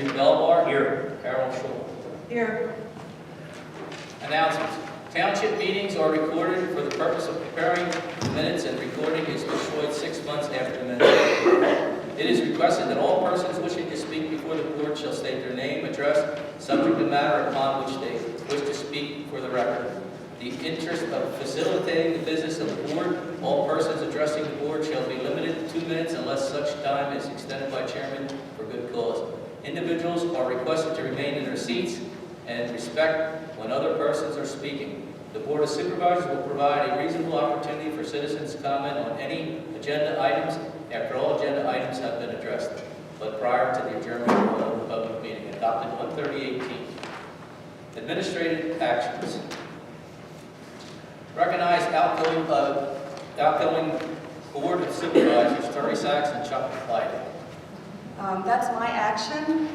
Jim Belbar. Here. Carol Schul. Here. Announcements. Township meetings are recorded for the purpose of preparing the minutes, and recording is destroyed 6 months after the minutes. It is requested that all persons wishing to speak before the board shall state their name, address, subject matter upon which they wish to speak for the record. The interest of facilitating the business of the board, all persons addressing the board shall be limited to 2 minutes unless such time is extended by chairman for good cause. Individuals are requested to remain in their seats and respect when other persons are speaking. The Board of Supervisors will provide a reasonable opportunity for citizens to comment on any agenda items after all agenda items have been addressed, but prior to the adjournment of the public meeting. Adopted 1/30/18. Administrative actions. Recognize outgoing Board of Supervisors Terry Sachs and Chuck Lyden. That's my action.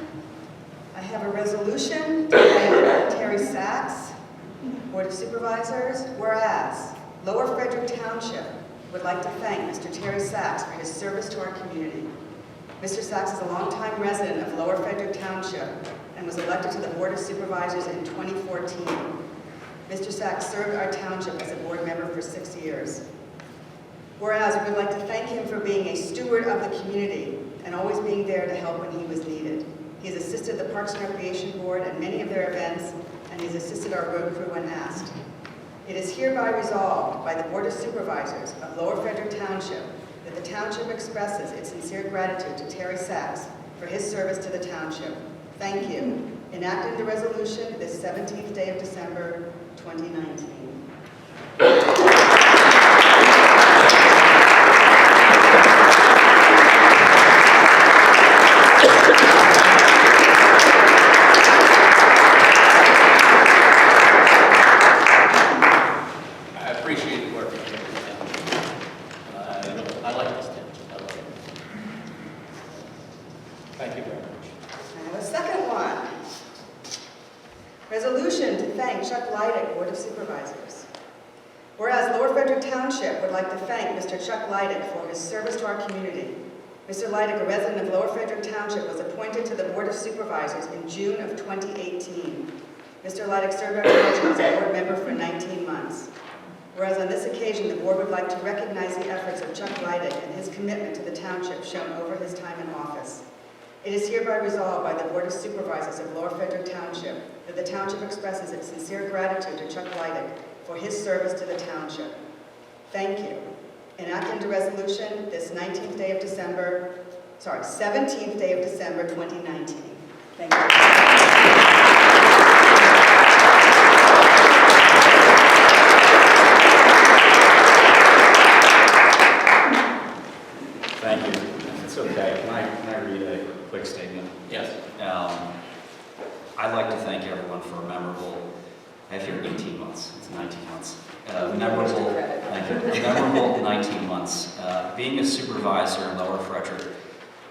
I have a resolution to thank Terry Sachs, Board of Supervisors, whereas Lower Frederick Township would like to thank Mr. Terry Sachs for his service to our community. Mr. Sachs is a longtime resident of Lower Frederick Township and was elected to the Board of Supervisors in 2014. Mr. Sachs served our township as a board member for 6 years. Whereas we would like to thank him for being a steward of the community and always being there to help when he was needed. He has assisted the Parks and Recreation Board at many of their events, and he's assisted our road crew when asked. It is hereby resolved by the Board of Supervisors of Lower Frederick Township that the township expresses its sincere gratitude to Terry Sachs for his service to the township. Thank you. Enacting the resolution this 17th day of December, 2019. Thank you very much. I have a second one. Resolution to thank Chuck Lydick, Board of Supervisors. Whereas Lower Frederick Township would like to thank Mr. Chuck Lydick for his service to our community. Mr. Lydick, a resident of Lower Frederick Township, was appointed to the Board of Supervisors in June of 2018. Mr. Lydick served our township as a board member for 19 months. Whereas on this occasion, the board would like to recognize the efforts of Chuck Lydick and his commitment to the township shown over his time in office. It is hereby resolved by the Board of Supervisors of Lower Frederick Township that the township expresses its sincere gratitude to Chuck Lydick for his service to the township. Thank you. Enacting the resolution this 17th day of December, 2019. Thank you. Thank you. It's okay. Can I read a quick statement? Yes. I'd like to thank everyone for a memorable, I have here 18 months, it's 19 months. Memorable 19 months. Being a supervisor in Lower Frederick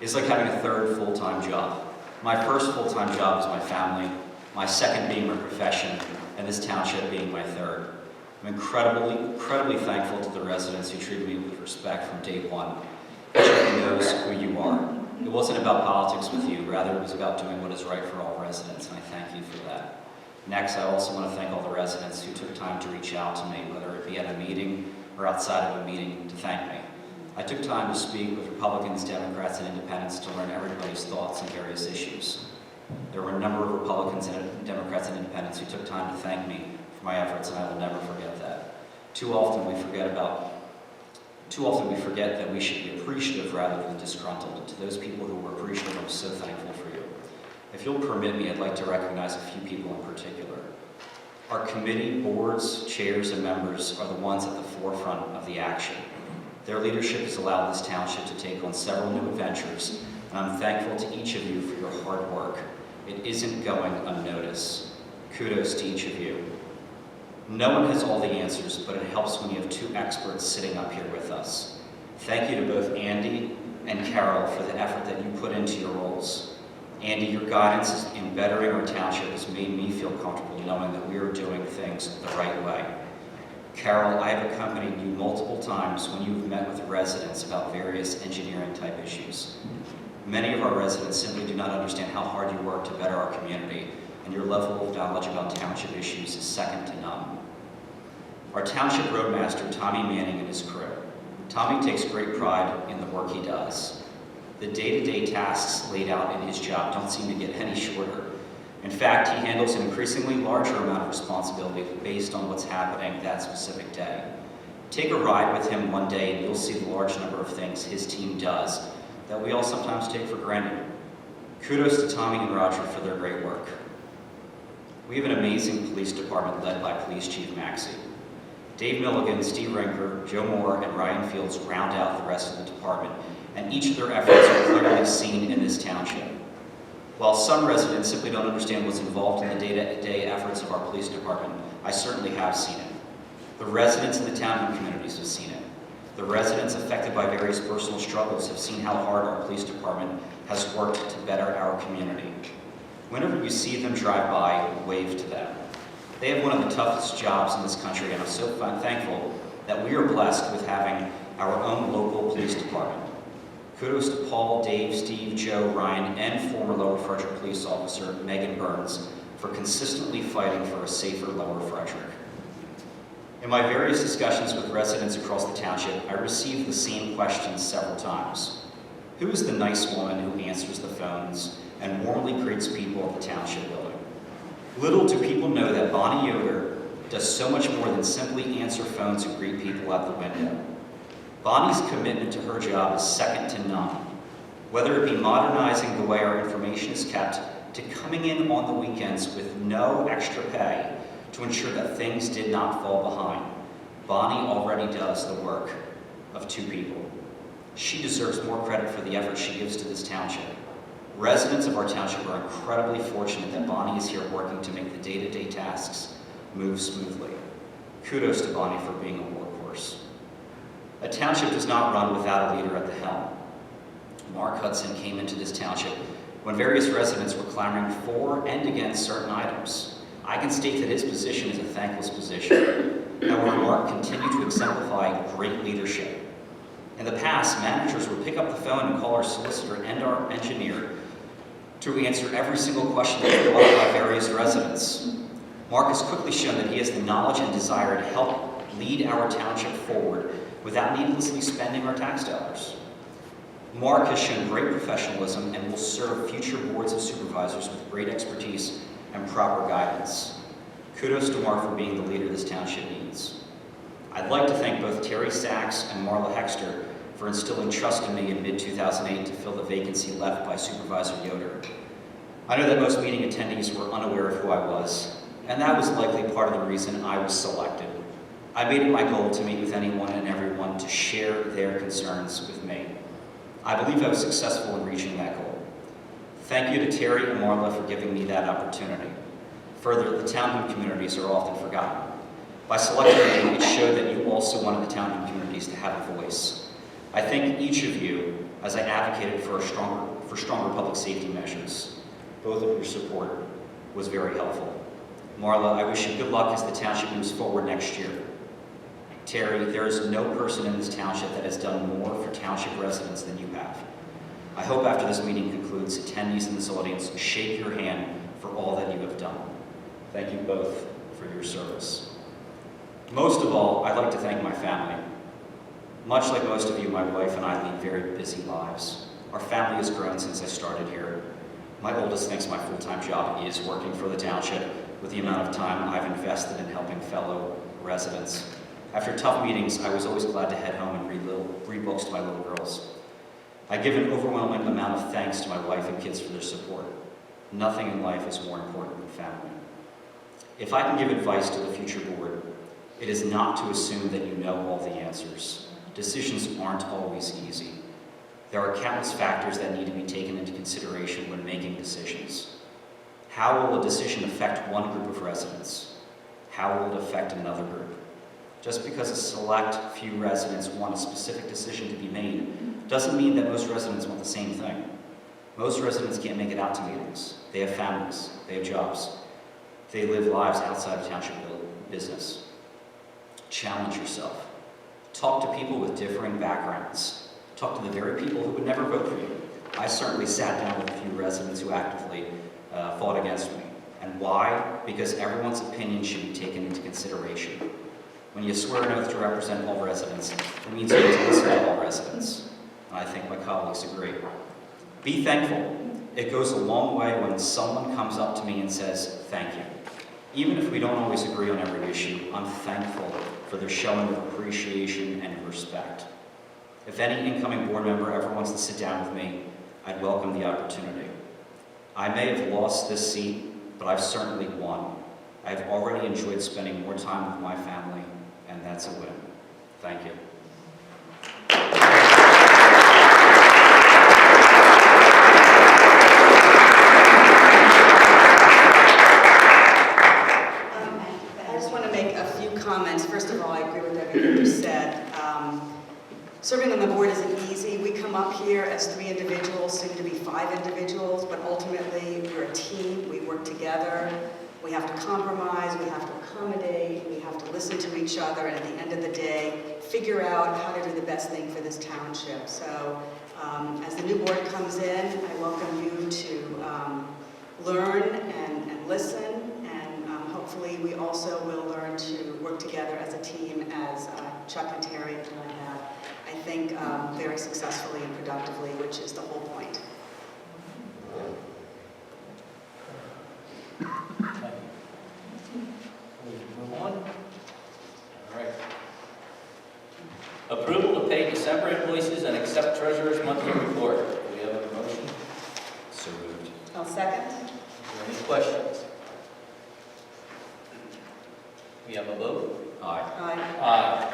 is like having a third full-time job. My first full-time job is my family, my second being my profession, and this township being my third. I'm incredibly thankful to the residents who treated me with respect from day one. Each of you knows who you are. It wasn't about politics with you, rather it was about doing what is right for all residents, and I thank you for that. Next, I also want to thank all the residents who took time to reach out to me, whether it be at a meeting or outside of a meeting, to thank me. I took time to speak with Republicans, Democrats, and Independents to learn everybody's thoughts on various issues. There were a number of Republicans, and Democrats, and Independents who took time to thank me for my efforts, and I will never forget that. Too often we forget that we should be appreciative rather than disgruntled. And to those people who were appreciative, I'm so thankful for you. If you'll permit me, I'd like to recognize a few people in particular. Our committee, boards, chairs, and members are the ones at the forefront of the action. Their leadership has allowed this township to take on several new adventures, and I'm thankful to each of you for your hard work. It isn't going unnoticed. Kudos to each of you. No one has all the answers, but it helps when you have two experts sitting up here with us. Thank you to both Andy and Carol for the effort that you put into your roles. Andy, your guidance in bettering our township has made me feel comfortable knowing that we are doing things the right way. Carol, I have accompanied you multiple times when you've met with residents about various engineering type issues. Many of our residents simply do not understand how hard you work to better our community, and your level of knowledge about township issues is second to none. Our township roadmaster, Tommy Manning, and his crew. Tommy takes great pride in the work he does. The day-to-day tasks laid out in his job don't seem to get any shorter. In fact, he handles an increasingly larger amount of responsibility based on what's happening that specific day. Take a ride with him one day and you'll see the large number of things his team does that we all sometimes take for granted. Kudos to Tommy and Roger for their great work. We have an amazing police department led by Police Chief Maxey. Dave Milligan, Steve Rinker, Joe Moore, and Ryan Fields round out the rest of the department, and each of their efforts are clearly seen in this township. While some residents simply don't understand what's involved in the day-to-day efforts of our police department, I certainly have seen it. The residents in the town and communities have seen it. The residents affected by various personal struggles have seen how hard our police department has worked to better our community. Whenever you see them drive by, wave to them. They have one of the toughest jobs in this country, and I'm so thankful that we are blessed with having our own local police department. Kudos to Paul, Dave, Steve, Joe, Ryan, and former Lower Frederick police officer Megan Burns for consistently fighting for a safer Lower Frederick. In my various discussions with residents across the township, I received the same questions several times. Who is the nice woman who answers the phones and warmly greets people at the township building? Little do people know that Bonnie Yoder does so much more than simply answer phones and greet people out the window. Bonnie's commitment to her job is second to none. Whether it be modernizing the way our information is kept, to coming in on the weekends with no extra pay to ensure that things did not fall behind, Bonnie already does the work of two people. She deserves more credit for the effort she gives to this township. Residents of our township are incredibly fortunate that Bonnie is here working to make the day-to-day tasks move smoothly. Kudos to Bonnie for being a workhorse. A township does not run without a leader at the helm. Mark Hudson came into this township when various residents were clamoring for and against certain items. I can state that his position is a thankless position. However, Mark continued to exemplify great leadership. In the past, managers would pick up the phone and call our solicitor and our engineer to answer every single question that was brought up by various residents. Mark has quickly shown that he has the knowledge and desire to help lead our township forward without needlessly spending our tax dollars. Mark has shown great professionalism and will serve future boards of supervisors with great expertise and proper guidance. Kudos to Mark for being the leader this township needs. I'd like to thank both Terry Sachs and Marla Hexter for instilling trust in me in mid-2008 to fill the vacancy left by Supervisor Yoder. I know that most meeting attendees were unaware of who I was, and that was likely part of the reason I was selected. I made it my goal to meet with anyone and everyone to share their concerns with me. I believe I was successful in reaching that goal. Thank you to Terry and Marla for giving me that opportunity. Further, the townhood communities are often forgotten. By selecting me, it showed that you also wanted the townhood communities to have a voice. I thank each of you as I advocated for stronger public safety measures. Both of your support was very helpful. Marla, I wish you good luck as the township moves forward next year. Terry, there is no person in this township that has done more for township residents than you have. I hope after this meeting concludes, attendees in this audience shake your hand for all that you have done. Thank you both for your service. Most of all, I'd like to thank my family. Much like most of you, my wife and I lead very busy lives. Our family has grown since I started here. My oldest thinks my full-time job is working for the township with the amount of time I've invested in helping fellow residents. After tough meetings, I was always glad to head home and read books to my little girls. I give an overwhelming amount of thanks to my wife and kids for their support. Nothing in life is more important than family. If I can give advice to the future board, it is not to assume that you know all the answers. Decisions aren't always easy. There are countless factors that need to be taken into consideration when making decisions. How will a decision affect one group of residents? How will it affect another group? Just because a select few residents want a specific decision to be made doesn't mean that most residents want the same thing. Most residents can't make it out to meetings. They have families, they have jobs. They live lives outside of township business. Challenge yourself. Talk to people with differing backgrounds. Talk to the very people who would never vote for you. I certainly sat down with a few residents who actively fought against me. And why? Because everyone's opinion should be taken into consideration. When you swear an oath to represent all residents, it means you need to listen to all residents. And I think my colleagues agree. Be thankful. It goes a long way when someone comes up to me and says, thank you. Even if we don't always agree on every issue, I'm thankful for their showing of appreciation and respect. If any incoming board member ever wants to sit down with me, I'd welcome the opportunity. I may have lost this seat, but I've certainly won. I've already enjoyed spending more time with my family, and that's a win. Thank you. I just want to make a few comments. First of all, I agree with everything you said. Serving on the board isn't easy. We come up here as 3 individuals, soon to be 5 individuals, but ultimately we're a team. We work together. We have to compromise. We have to accommodate. We have to listen to each other, and at the end of the day, figure out how to do the best thing for this township. So as the new board comes in, I welcome you to learn and listen, and hopefully we also will learn to work together as a team, as Chuck and Terry and I have, I think, very successfully and productively, which is the whole point. Move on. All right. Approval to pay December invoices and accept treasurer's monthly report. Do we have a motion? So moved. I'll second. Are there any questions? We have a vote? Aye. Aye. Aye.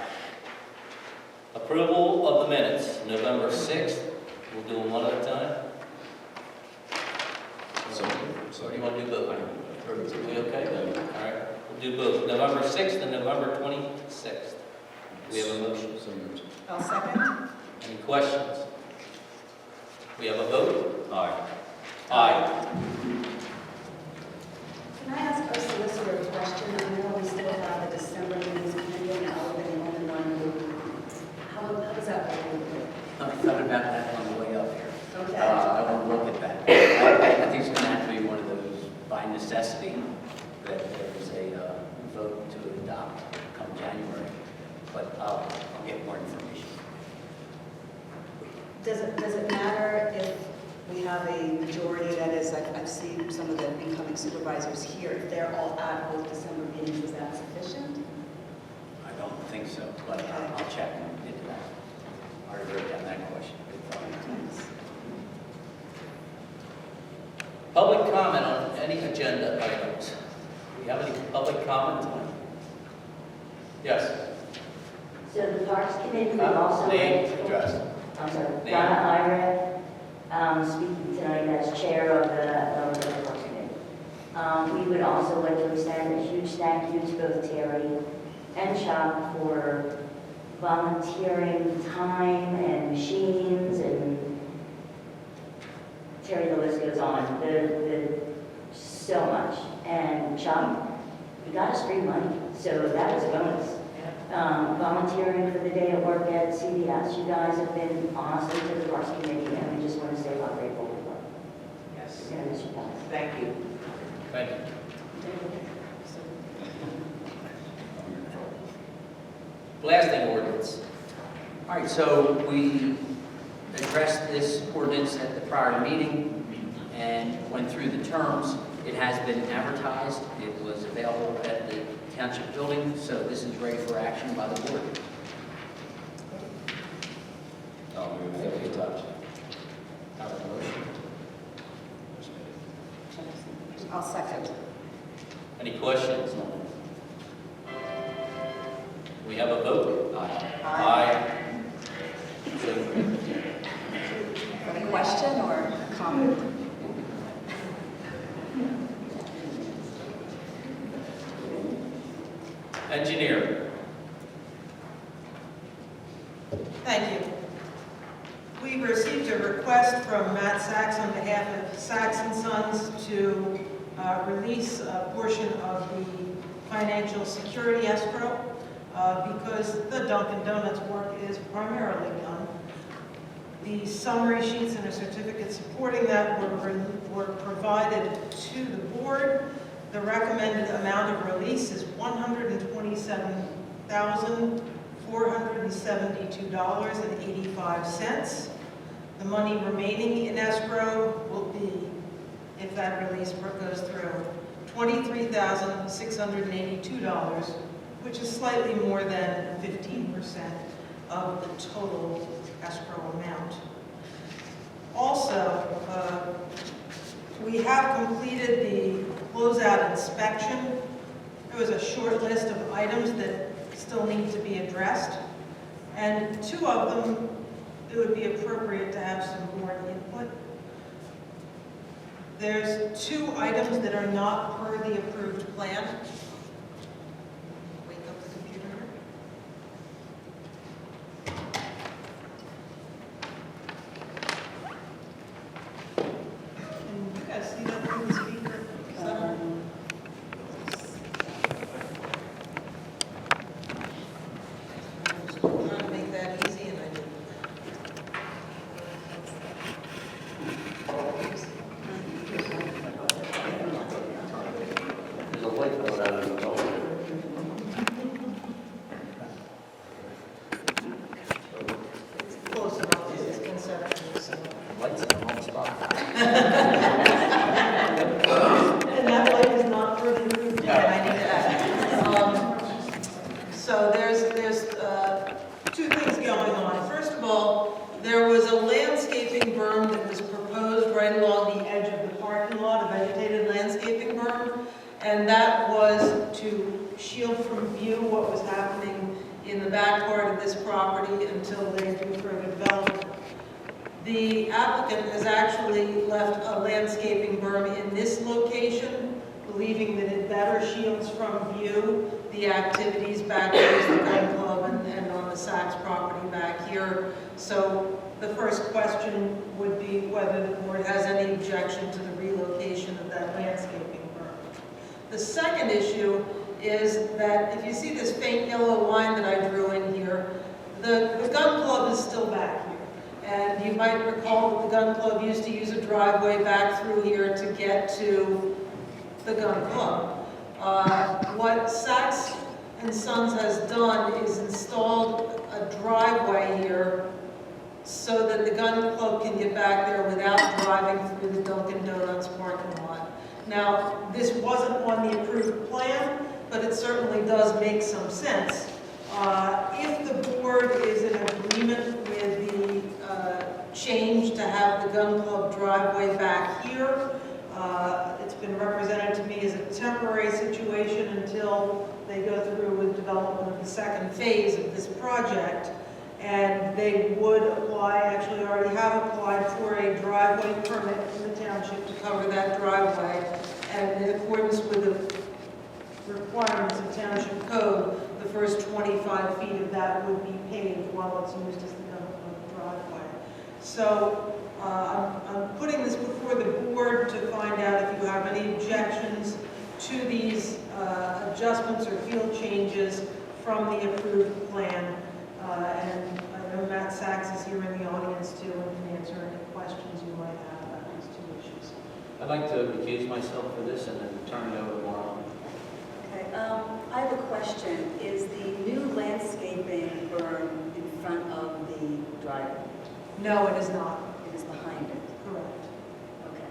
Approval of the minutes, November 6th. We'll do them one at a time. Or do you want to do both? Or is it okay? All right. We'll do both, November 6th and November 26th. We have a motion. So moved. I'll second. Any questions? We have a vote? Aye. Aye. Can I ask our solicitor a question? I know we still have the December meetings pending, and I'll be the only one who, how does that work? I thought about that on the way up here. Okay. I want to look at that. I think it's going to have to be one of those by necessity that there's a vote to adopt come January. But I'll get more information. Does it matter if we have a majority, that is, I've seen some of the incoming supervisors here, if they're all at both December meetings, is that sufficient? I don't think so, but I'll check into that. I already wrote down that question. Good thought. Public comment on any agenda items. Do we have any public comment tonight? Yes. So the Parks Committee would also Name, like, address. I'm sorry, Name. Donna Ira, speaking tonight as chair of the Parks Committee. We would also like to extend a huge thank you to both Terry and Chuck for volunteering time and machines, and Terry, the list goes on, so much. And Chuck, you got us free money, so that was a bonus. Volunteering for the day at work at CVS. You guys have been awesome to the Parks Committee, and we just want to say how grateful we are. Yes, We're going to miss you guys. thank you. Thank you. Blasting ordinance. All right, so we addressed this ordinance at the prior meeting and went through the terms. It has been advertised. It was available at the township building, so this is ready for action by the board. I'll move that we adopt. Have a motion? I'll second. Any questions? We have a vote? Aye. So, A question or a comment? engineer. Thank you. We received a request from Matt Sachs on behalf of Sachs and Sons to release a portion of the financial security escrow because the Dunkin' Donuts work is primarily done. The summary sheets and a certificate supporting that were provided to the board. The recommended amount of release is $127,472.85. The money remaining in escrow will be, if that release goes through, $23,682, which is slightly more than 15% of the total escrow amount. Also, we have completed the closeout inspection. There was a short list of items that still need to be addressed, and two of them, it would be appropriate to have some board input. There's two items that are not per the approved plan. Wake up the computer. Can you guys see that through the speaker? Is that on? I was trying to make that easy and I didn't. There's a light going on in the building. Close enough, it's conceptual, so. Lights in the wrong spot. And that light is not for the approved plan, I need to add. So there's two things going on. First of all, there was a landscaping berm that was proposed right along the edge of the parking lot, a vegetated landscaping berm, and that was to shield from view what was happening in the back part of this property until they do further development. The applicant has actually left a landscaping berm in this location, believing that it better shields from view the activities back towards the gun club and on the Saks property back here. So the first question would be whether the board has any objection to the relocation of that landscaping berm. The second issue is that if you see this faint yellow line that I drew in here, the gun club is still back here. And you might recall that the gun club used to use a driveway back through here to get to the gun club. What Saks and Sons has done is installed a driveway here so that the gun club can get back there without driving through the Dunkin' Donuts parking lot. Now, this wasn't on the approved plan, but it certainly does make some sense. If the board is in agreement with the change to have the gun club driveway back here, it's been represented to me as a temporary situation until they go through with development of the second phase of this project. And they would apply, actually already have applied for a driveway permit from the township to cover that driveway. And in accordance with the requirements of township code, the first 25 feet of that would be paved while it's used as the gun club driveway. So I'm putting this before the board to find out if you have any objections to these adjustments or field changes from the approved plan. And I know Matt Sachs is here in the audience too and can answer any questions you might have about these two issues. I'd like to recuse myself for this and then turn it over to Marlon. Okay, I have a question. Is the new landscaping berm in front of the driveway? No, it is not. It is behind it? Correct. Okay.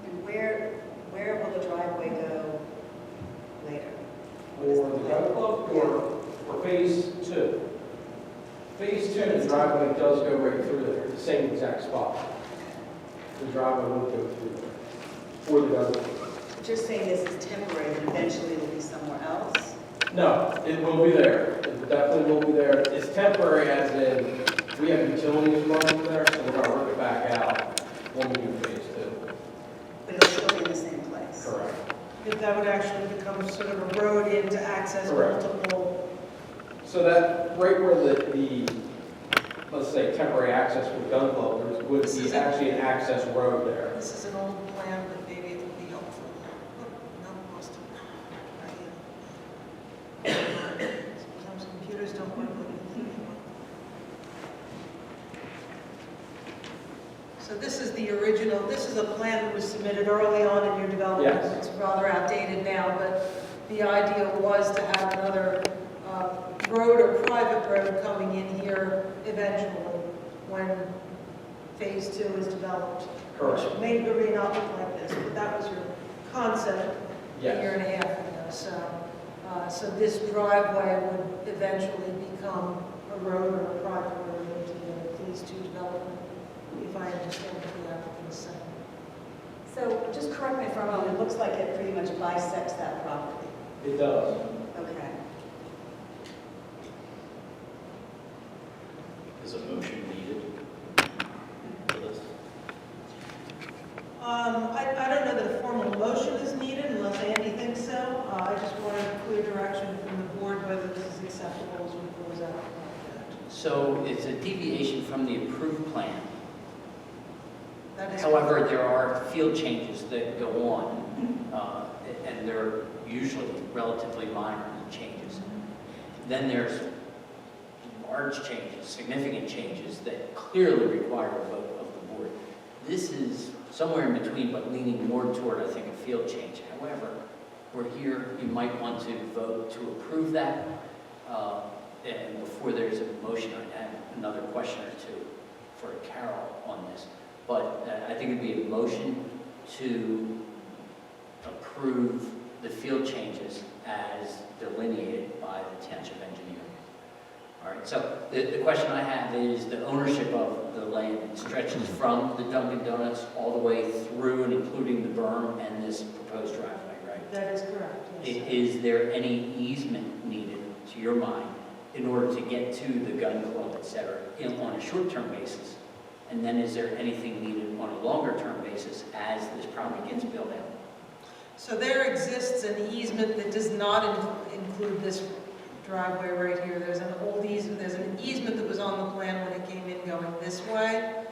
And where will the driveway go later? For the gun club or for phase two? Phase two, the driveway does go right through there, the same exact spot. The driveway will go through there for the gun club. But you're saying this is temporary, and eventually it'll be somewhere else? No, it will be there. It definitely will be there. It's temporary as in, we have utilities running there, so we're gonna work it back out when we do phase two. But it'll still be in the same place? Correct. That would actually become sort of a road in to access Correct. multiple. So that, right where the let's say temporary access for the gun club, there would be actually an access road there. This is an old plan, but maybe it will be helpful. No, lost it. Right here. Sometimes computers don't work. this is a plan that was submitted early on in your development. Yes. It's rather outdated now, but the idea was to have another road or private road coming in here eventually when phase 2 is developed. Correct. Which may or may not look like this, but that was your concept a Yes. year and a half ago. So this driveway would eventually become a road or a private road into the phase 2 development, if I understand what the applicant is saying. So just correct me if I'm wrong, it looks like it pretty much bisects that property. It does. Okay. Is a motion needed for this? I don't know that a formal motion is needed unless Andy thinks so. I just wanted a clear direction from the board whether this is acceptable as we close out the project. So it's a deviation from the approved plan. That is. However, there are field changes that go on, and they're usually relatively minor changes. Then there's large changes, significant changes that clearly require a vote of the board. This is somewhere in between, but leaning more toward, I think, a field change. However, we're here, you might want to vote to approve that, and before there's a motion, I have another question or two for Carol on this. But I think it'd be a motion to approve the field changes as delineated by the township engineer. All right, so the question I have is the ownership of the land stretches from the Dunkin' Donuts all the way through and including the berm and this proposed driveway, right? That is correct, yes. Is there any easement needed, to your mind, in order to get to the gun club, et cetera, on a short-term basis? And then is there anything needed on a longer-term basis as this property gets built out? So there exists an easement that does not include this driveway right here. There's an old easement, there's an easement that was on the plan when it came in going this way.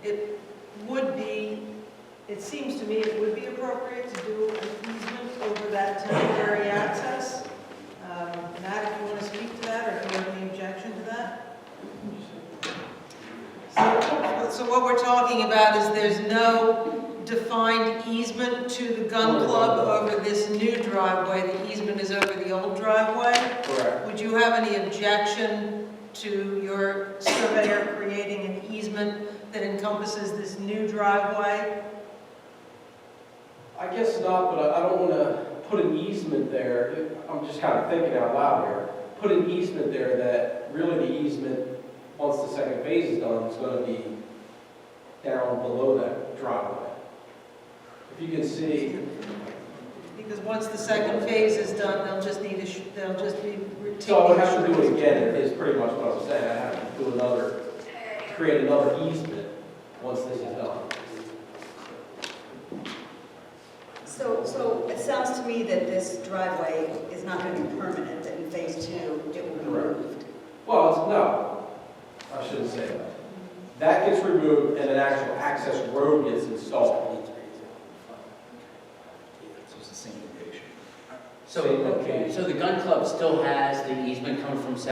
It would be, it seems to me it would be appropriate to do an easement over that temporary access. Matt, if you want to speak to that, or if you have any objection to that? So what we're talking about is there's no defined easement to the gun club over this new driveway. The easement is over the old driveway. Correct. Would you have any objection to your surveyor creating an easement that encompasses this new driveway? I guess not, but I don't want to put an easement there. I'm just kind of thinking out loud here. Put an easement there that really the easement, once the second phase is done, is going to be down below that driveway. If you can see, Because once the second phase is done, they'll just need they'll just be taking. so I would have to do it again, is pretty much what I'm saying. I have to do create another easement once this is done. So it sounds to me that this driveway is not going to be permanent, that in phase 2, it will be Correct. removed. Well, no, I shouldn't say that. That gets removed and an actual access road gets installed. So it's the same location. So the gun club still has the easement coming from